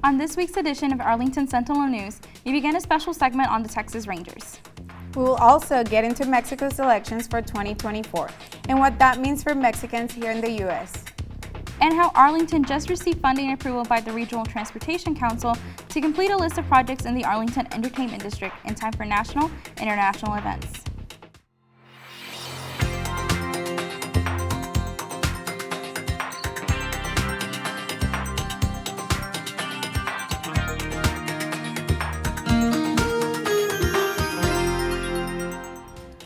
On this week's edition of Arlington Sentinel News, we begin a special segment on the Texas Rangers. We will also get into Mexico's elections for 2024 and what that means for Mexicans here in the U.S. And how Arlington just received funding approval by the Regional Transportation Council to complete a list of projects in the Arlington Entertainment District in time for national and international events.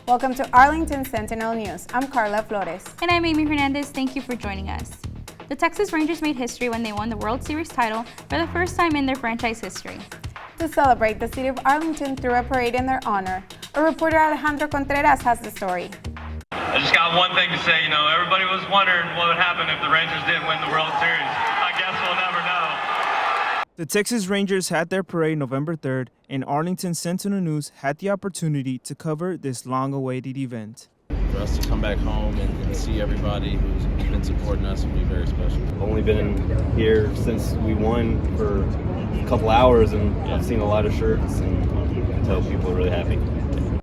Welcome to Arlington Sentinel News. I'm Carla Flores. And I'm Amy Hernandez. Thank you for joining us. The Texas Rangers made history when they won the World Series title for the first time in their franchise history. To celebrate, the city of Arlington threw a parade in their honor. Our reporter Alejandro Contreras has the story. I just got one thing to say, everybody was wondering what would happen if the Rangers didn't win the World Series. I guess we'll never know. The Texas Rangers had their parade November 3rd, and Arlington Sentinel News had the opportunity to cover this long-awaited event. For us to come back home and see everybody who's been supporting us would be very special. I've only been here since we won for a couple hours, and I've seen a lot of shirts, and you can tell people are really happy.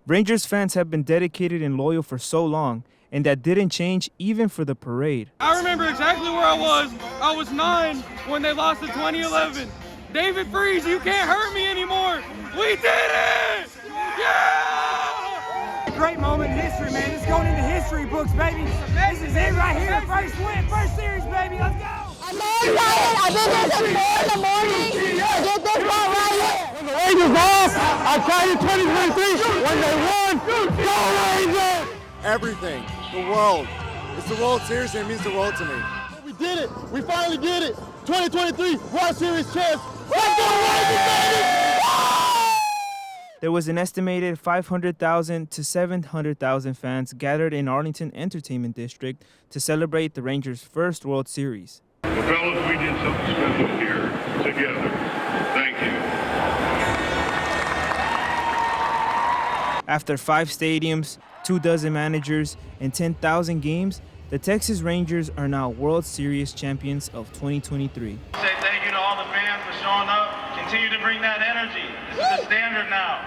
Rangers fans have been dedicated and loyal for so long, and that didn't change even for the parade. I remember exactly where I was. I was 9 when they lost in 2011. David Freese, you can't hurt me anymore. We did it! Yeah! Great moment in history, man. It's going into history books, baby. This is it right here. First win, first series, baby. Let's go. I'm so excited. I've been here since 4 in the morning to get this ball right here. When the Rangers lost, I tried in 2023. When they won, go Rangers! Everything, the world. It's the World Series, and it means the world to me. We did it. We finally did it. 2023 World Series champs. Let's go Rangers, baby! There was an estimated 500,000 to 700,000 fans gathered in Arlington Entertainment District to celebrate the Rangers' first World Series. Well, fellas, we did something special here together. Thank you. After 5 stadiums, 24 managers, and 10,000 games, the Texas Rangers are now World Series champions of 2023. Say thank you to all the fans for showing up. Continue to bring that energy. This is the standard now.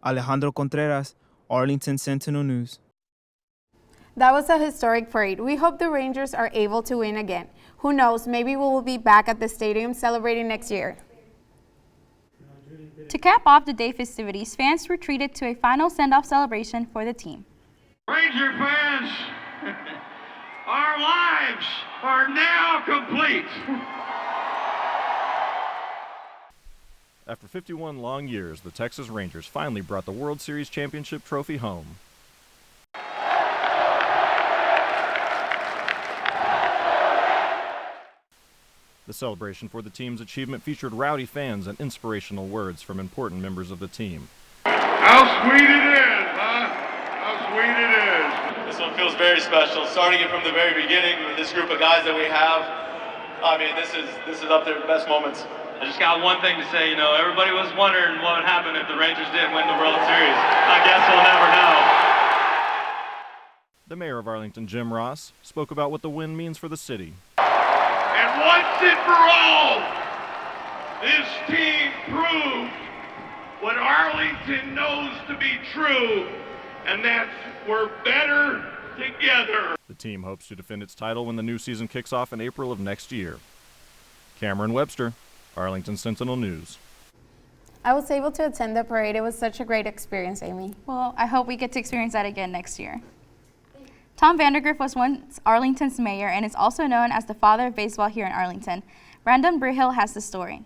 Alejandro Contreras, Arlington Sentinel News. That was a historic parade. We hope the Rangers are able to win again. Who knows, maybe we will be back at the stadium celebrating next year. To cap off the day festivities, fans were treated to a final send-off celebration for the team. Ranger fans, our lives are now complete. After 51 long years, the Texas Rangers finally brought the World Series championship trophy home. The celebration for the team's achievement featured rowdy fans and inspirational words from important members of the team. How sweet it is, huh? How sweet it is. This one feels very special. Starting it from the very beginning with this group of guys that we have. I mean, this is up there with the best moments. I just got one thing to say, everybody was wondering what would happen if the Rangers didn't win the World Series. I guess we'll never know. The mayor of Arlington, Jim Ross, spoke about what the win means for the city. And once and for all, this team proved what Arlington knows to be true, and that's we're better together. The team hopes to defend its title when the new season kicks off in April of next year. Cameron Webster, Arlington Sentinel News. I was able to attend the parade. It was such a great experience, Amy. Well, I hope we get to experience that again next year. Tom Vandergriff was once Arlington's mayor and is also known as the father of baseball here in Arlington. Brandon Brihill has the story.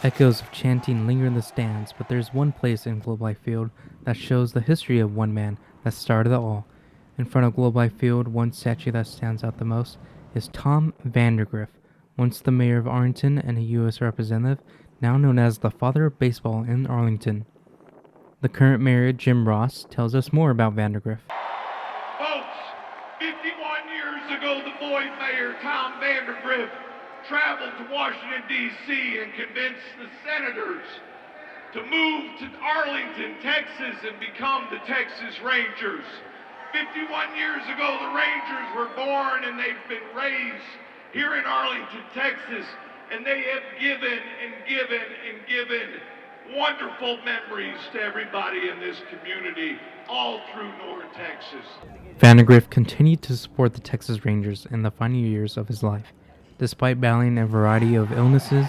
Echoes of chanting linger in the stands, but there's one place in Globe Life Field that shows the history of one man that started it all. In front of Globe Life Field, one statue that stands out the most is Tom Vandergriff, once the mayor of Arlington and a U.S. representative, now known as the father of baseball in Arlington. The current mayor, Jim Ross, tells us more about Vandergriff. Folks, 51 years ago, the boy mayor, Tom Vandergriff, traveled to Washington, D.C. and convinced the senators to move to Arlington, Texas and become the Texas Rangers. 51 years ago, the Rangers were born and they've been raised here in Arlington, Texas, and they have given and given and given wonderful memories to everybody in this community all through North Texas. Vandegrift continued to support the Texas Rangers in the final years of his life. Despite battling a variety of illnesses,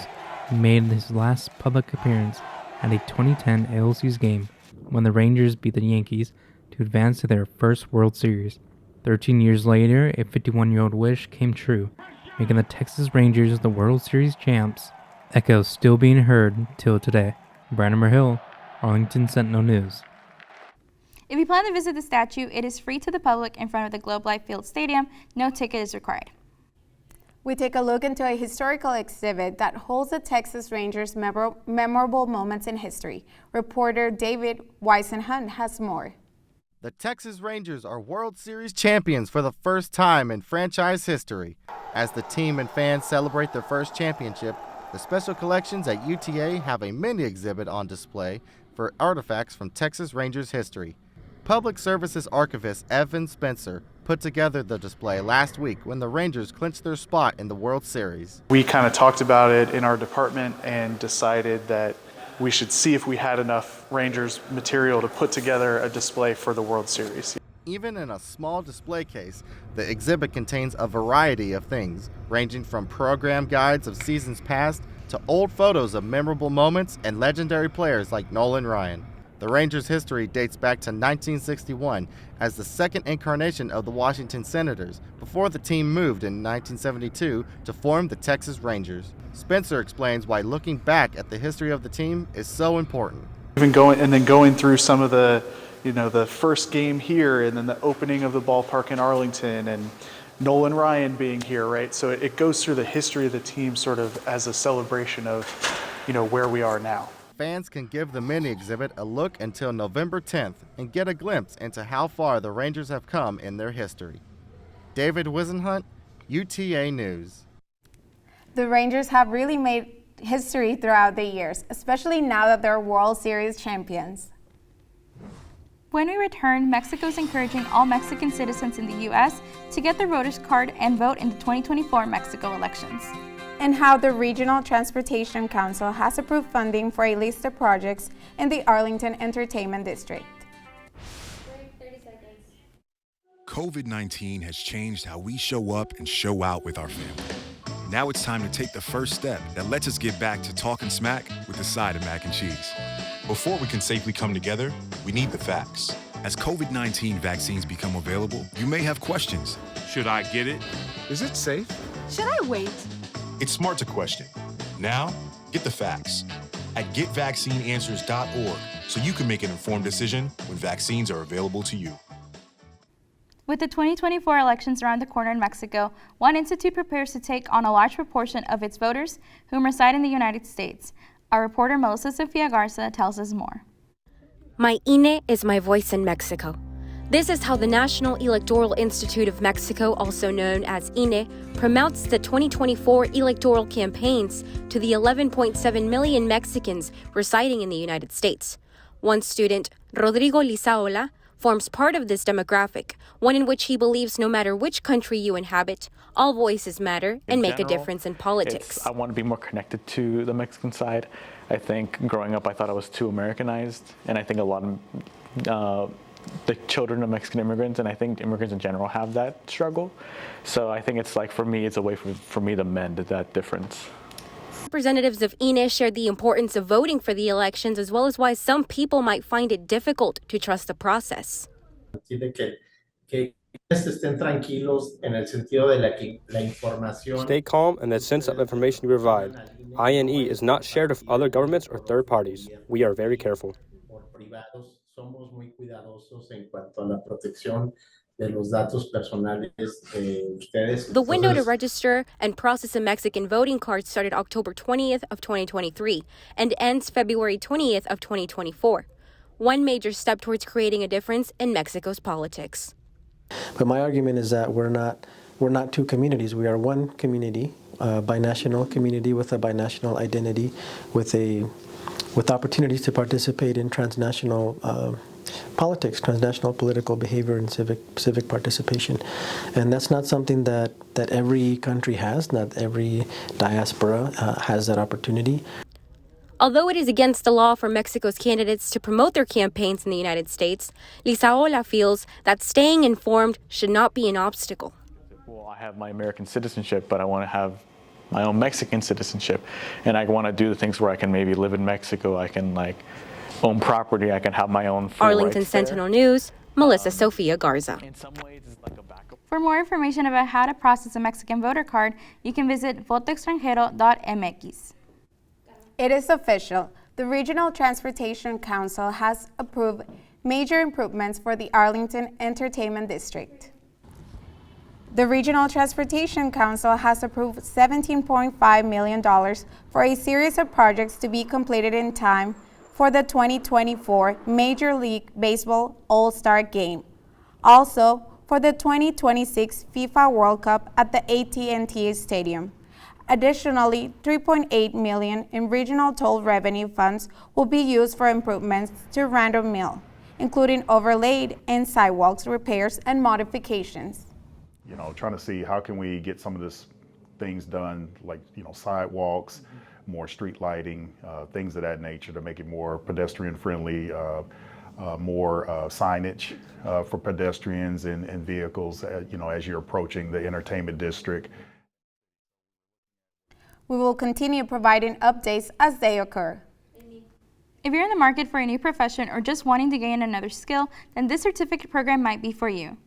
he made his last public appearance at a 2010 ALCS game when the Rangers beat the Yankees to advance to their first World Series. 13 years later, a 51-year-old wish came true, making the Texas Rangers the World Series champs. Echoes still being heard till today. Brandon Merhill, Arlington Sentinel News. If you plan to visit the statue, it is free to the public in front of the Globe Life Field Stadium. No ticket is required. We take a look into a historical exhibit that holds the Texas Rangers' memorable moments in history. Reporter David Weisenhunt has more. The Texas Rangers are World Series champions for the first time in franchise history. As the team and fans celebrate their first championship, the special collections at UTA have a mini exhibit on display for artifacts from Texas Rangers history. Public Services Archivist Evan Spencer put together the display last week when the Rangers clinched their spot in the World Series. We kind of talked about it in our department and decided that we should see if we had enough Rangers material to put together a display for the World Series. Even in a small display case, the exhibit contains a variety of things, ranging from program guides of seasons past to old photos of memorable moments and legendary players like Nolan Ryan. The Rangers' history dates back to 1961 as the second incarnation of the Washington Senators before the team moved in 1972 to form the Texas Rangers. Spencer explains why looking back at the history of the team is so important. Even going through some of the, the first game here and then the opening of the ballpark in Arlington and Nolan Ryan being here, right? So it goes through the history of the team sort of as a celebration of, where we are now. Fans can give the mini exhibit a look until November 10th and get a glimpse into how far the Rangers have come in their history. David Wisenhunt, UTA News. The Rangers have really made history throughout the years, especially now that they're World Series champions. When we return, Mexico is encouraging all Mexican citizens in the U.S. to get their voter's card and vote in the 2024 Mexico elections. And how the Regional Transportation Council has approved funding for a list of projects in the Arlington Entertainment District. COVID-19 has changed how we show up and show out with our family. Now it's time to take the first step that lets us get back to talking smack with a side of mac and cheese. Before we can safely come together, we need the facts. As COVID-19 vaccines become available, you may have questions. Should I get it? Is it safe? Should I wait? It's smart to question. Now, get the facts at getvaccineanswers.org so you can make an informed decision when vaccines are available to you. With the 2024 elections around the corner in Mexico, one institute prepares to take on a large proportion of its voters whom reside in the United States. Our reporter Melissa Sofia Garza tells us more. My INE is my voice in Mexico. This is how the National Electoral Institute of Mexico, also known as INE, promotes the 2024 electoral campaigns to the 11.7 million Mexicans residing in the United States. One student, Rodrigo Lizaola, forms part of this demographic, one in which he believes no matter which country you inhabit, all voices matter and make a difference in politics. I want to be more connected to the Mexican side. I think growing up I thought I was too Americanized, and I think a lot of the children of Mexican immigrants, and I think immigrants in general have that struggle. So I think it's like, for me, it's a way for me to mend that difference. Representatives of INE shared the importance of voting for the elections, as well as why some people might find it difficult to trust the process. Stay calm in the sense of information you provide. INE is not shared with other governments or third parties. We are very careful. The window to register and process a Mexican voting card started October 20th of 2023 and ends February 20th of 2024. One major step towards creating a difference in Mexico's politics. But my argument is that we're not two communities. We are one community, a binational community with a binational identity, with opportunities to participate in transnational politics, transnational political behavior, and civic participation. And that's not something that every country has, not every diaspora has that opportunity. Although it is against the law for Mexico's candidates to promote their campaigns in the United States, Lisaola feels that staying informed should not be an obstacle. Well, I have my American citizenship, but I want to have my own Mexican citizenship, and I want to do the things where I can maybe live in Mexico, I can own property, I can have my own full Arlington Sentinel News, Melissa Sofia Garza. For more information about how to process a Mexican voter card, you can visit votoextranjero.mx. It is official. The Regional Transportation Council has approved major improvements for the Arlington Entertainment District. The Regional Transportation Council has approved $17.5 million for a series of projects to be completed in time for the 2024 Major League Baseball All-Star Game. Also, for the 2026 FIFA World Cup at the AT&T Stadium. Additionally, $3.8 million in regional toll revenue funds will be used for improvements to Random Mill, including overlaid and sidewalks repairs and modifications. Trying to see how can we get some of this things done, like sidewalks, more street lighting, things of that nature to make it more pedestrian friendly, more signage for pedestrians and vehicles, as you're approaching the entertainment district. We will continue providing updates as they occur. If you're in the market for a new profession or just wanting to gain another skill, then this certificate program might be for you.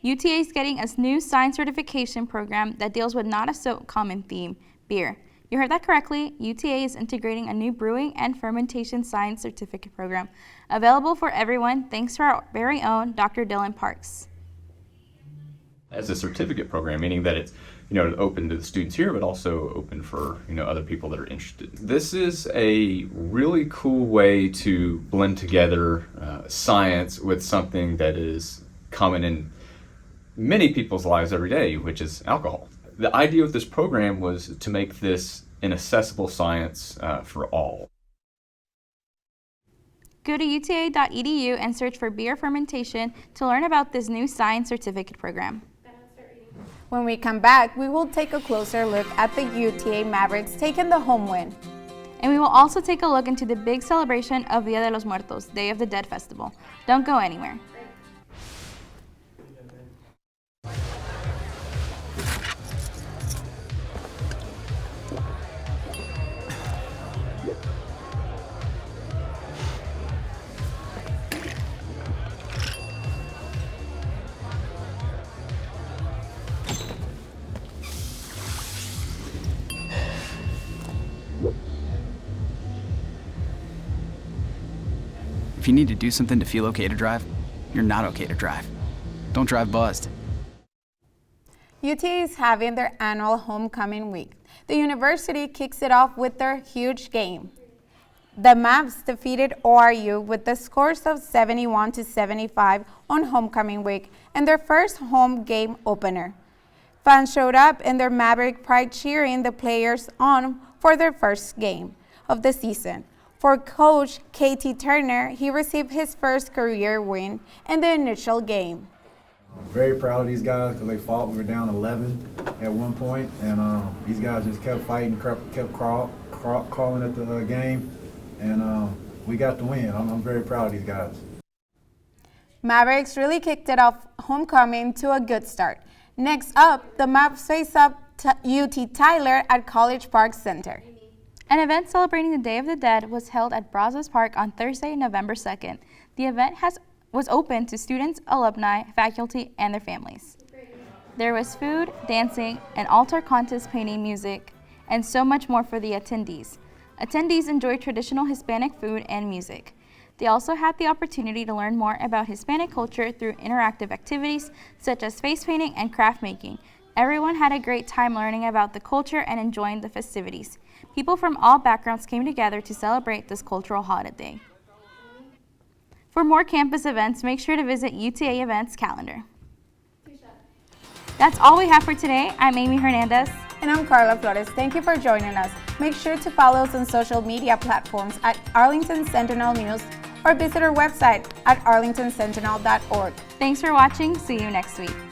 UTA is getting a new science certification program that deals with not a so common theme, beer. You heard that correctly. UTA is integrating a new brewing and fermentation science certificate program, available for everyone thanks to our very own Dr. Dylan Parks. As a certificate program, meaning that it's open to the students here, but also open for other people that are interested. This is a really cool way to blend together science with something that is common in many people's lives every day, which is alcohol. The idea of this program was to make this an accessible science for all. Go to uta.edu and search for beer fermentation to learn about this new science certificate program. When we come back, we will take a closer look at the UTA Mavericks taking the home win. And we will also take a look into the big celebration of Dia de los Muertos, Day of the Dead Festival. Don't go anywhere. If you need to do something to feel okay to drive, you're not okay to drive. Don't drive buzzed. UTA is having their annual homecoming week. The university kicks it off with their huge game. The Mavs defeated ORU with the scores of 71-75 on homecoming week and their first home game opener. Fans showed up in their Maverick pride cheering the players on for their first game of the season. For Coach KT Turner, he received his first career win in the initial game. I'm very proud of these guys because they fought. We were down 11 at one point, and these guys just kept fighting, kept crawling at the game, and we got the win. I'm very proud of these guys. Mavericks really kicked it off homecoming to a good start. Next up, the Mavs face up UT Tyler at College Park Center. An event celebrating the Day of the Dead was held at Brazos Park on Thursday, November 2nd. The event was open to students, alumni, faculty, and their families. There was food, dancing, an altar contest, painting, music, and so much more for the attendees. Attendees enjoyed traditional Hispanic food and music. They also had the opportunity to learn more about Hispanic culture through interactive activities such as face painting and craft making. Everyone had a great time learning about the culture and enjoying the festivities. People from all backgrounds came together to celebrate this cultural holiday. For more campus events, make sure to visit UTA Events calendar. That's all we have for today. I'm Amy Hernandez. And I'm Carla Flores. Thank you for joining us. Make sure to follow us on social media platforms at Arlington Sentinel News or visit our website at arlingtonsentinel.org. Thanks for watching. See you next week.